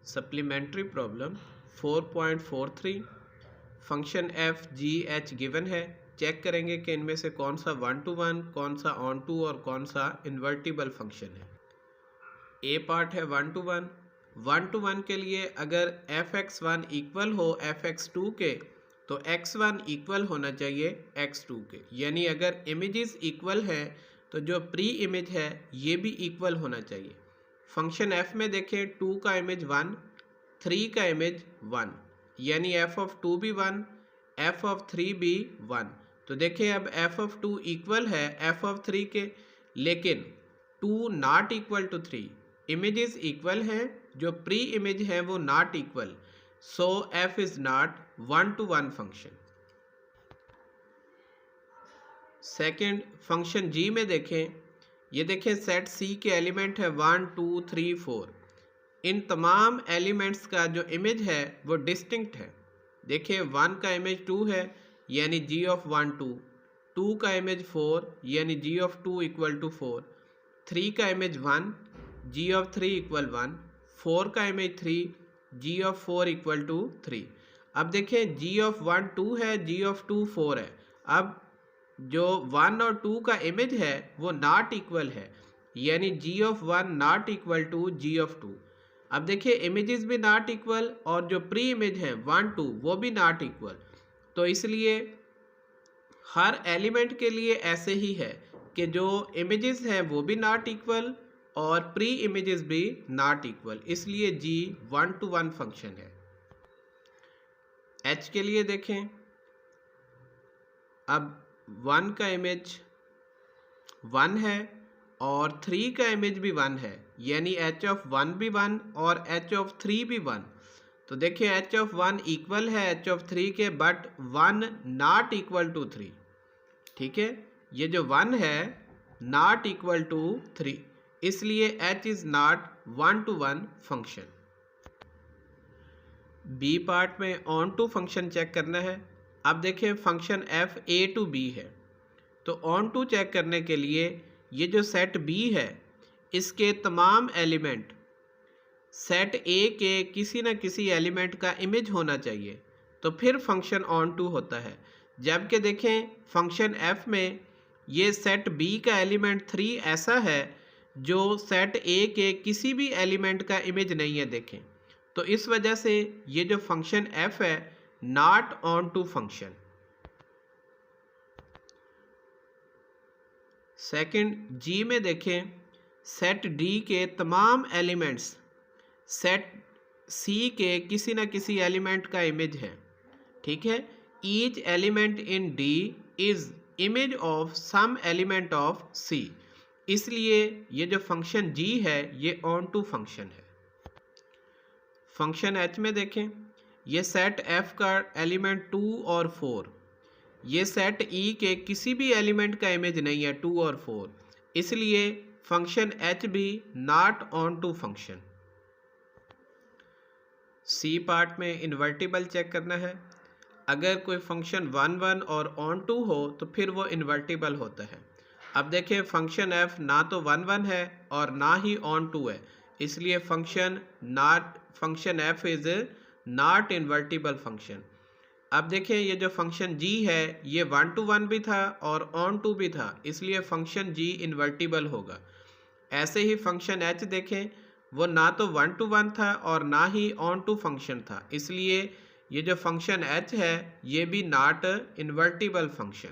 Supplementary problem 4.43 function F G H given है। Check करेंगे कि इनमें से कौन सा 1 to 1, कौन सा ऑन टू और कौन सा इन्वर्टिबल फंक्शन है। ए पार्ट है 1 to 1। 1 to 1 के लिए अगर एफ एक्स वन इक्वल हो एफ एक्स टू के तो एक्स वन इक्वल होना चाहिए एक्स टू के, यानी अगर इमेजेस इक्वल है तो जो प्री इमेज है ये भी इक्वल होना चाहिए। फंक्शन एफ में देखें 2 का इमेज 1, 3 का इमेज 1, यानी एफ ऑफ 2 भी 1, एफ ऑफ 3 भी 1। तो देखें अब एफ ऑफ 2 इक्वल है एफ ऑफ 3 के, लेकिन 2 not equal to 3। Images equal हैं, जो प्री इमेज है वो not equal, so F is not 1 to 1 function. Second function G में देखें, ये देखें सेट सी के एलिमेंट है 1 2 3 4। इन तमाम एलिमेंट्स का जो इमेज है वो डिस्टिंक्ट है। देखिए 1 का इमेज 2 है यानी जी ऑफ 1 2, 2 का इमेज 4 यानी जी ऑफ 2 इक्वल टू 4, 3 का इमेज 1 जी ऑफ 3 इक्वल 1, 4 का image 3 g of 4 equal to 3। अब देखें जी ऑफ 1 2 है, जी ऑफ 2 4 है। अब जो 1 और 2 का इमेज है वो नॉट इक्वल है, यानी G of 1 not equal to G of 2। अब देखिए इमेजेस भी नॉट इक्वल और जो प्री इमेज है 1 2 वो भी नॉट इक्वल। तो इसलिए हर एलिमेंट के लिए ऐसे ही है कि जो इमेजेस हैं वो भी नॉट इक्वल और प्री इमेजेस भी नॉट इक्वल, इसलिए जी 1 to 1 फंक्शन है। एच के लिए देखें, अब 1 का इमेज 1 है और 3 का इमेज भी 1 है, यानी एच ऑफ 1 भी 1 और एच ऑफ 3 भी 1। तो देखिए एच ऑफ 1 इक्वल है एच ऑफ 3 के, बट 1 नॉट इक्वल टू 3। ठीक है, ये जो 1 है नॉट इक्वल टू 3, इसलिए h is not 1 to 1 function. B part में ऑन टू फंक्शन चेक करना है। अब देखिए function f a to b है, तो ऑन टू चेक करने के लिए ये जो सेट बी है इसके तमाम एलिमेंट सेट ए के किसी न किसी एलिमेंट का इमेज होना चाहिए, तो फिर फंक्शन ऑन टू होता है। जबकि देखें फंक्शन एफ में ये सेट बी का एलिमेंट 3 ऐसा है जो सेट ए के किसी भी एलिमेंट का इमेज नहीं है। देखें तो इस वजह से ये जो फंक्शन एफ है not onto function. Second G में देखें सेट डी के तमाम एलिमेंट्स सेट सी के किसी न किसी एलिमेंट का इमेज है। ठीक है, each element in D is image of some element of C, इसलिए ये जो फंक्शन जी है ये ऑन टू फंक्शन है। फंक्शन एच में देखें, ये सेट एफ का एलिमेंट 2 और 4, ये सेट ई के किसी भी एलिमेंट का इमेज नहीं है 2 और 4, इसलिए फंक्शन एच भी not onto function. C part में इन्वर्टिबल चेक करना है। अगर कोई फंक्शन 1 1 और ऑन टू हो तो फिर वो इन्वर्टिबल होता है। अब देखें फंक्शन एफ ना तो 1 1 है और ना ही ऑन टू है, इसलिए function F is not invertible function. अब देखें ये जो फंक्शन जी है ये 1 to 1 भी था और ऑन टू भी था, इसलिए फंक्शन जी इन्वर्टिबल होगा। ऐसे ही फंक्शन एच देखें, वो ना तो 1 to 1 था और ना ही ऑन टू फंक्शन था, इसलिए ये जो फंक्शन एच है ये भी नॉट इन्वर्टिबल फंक्शन।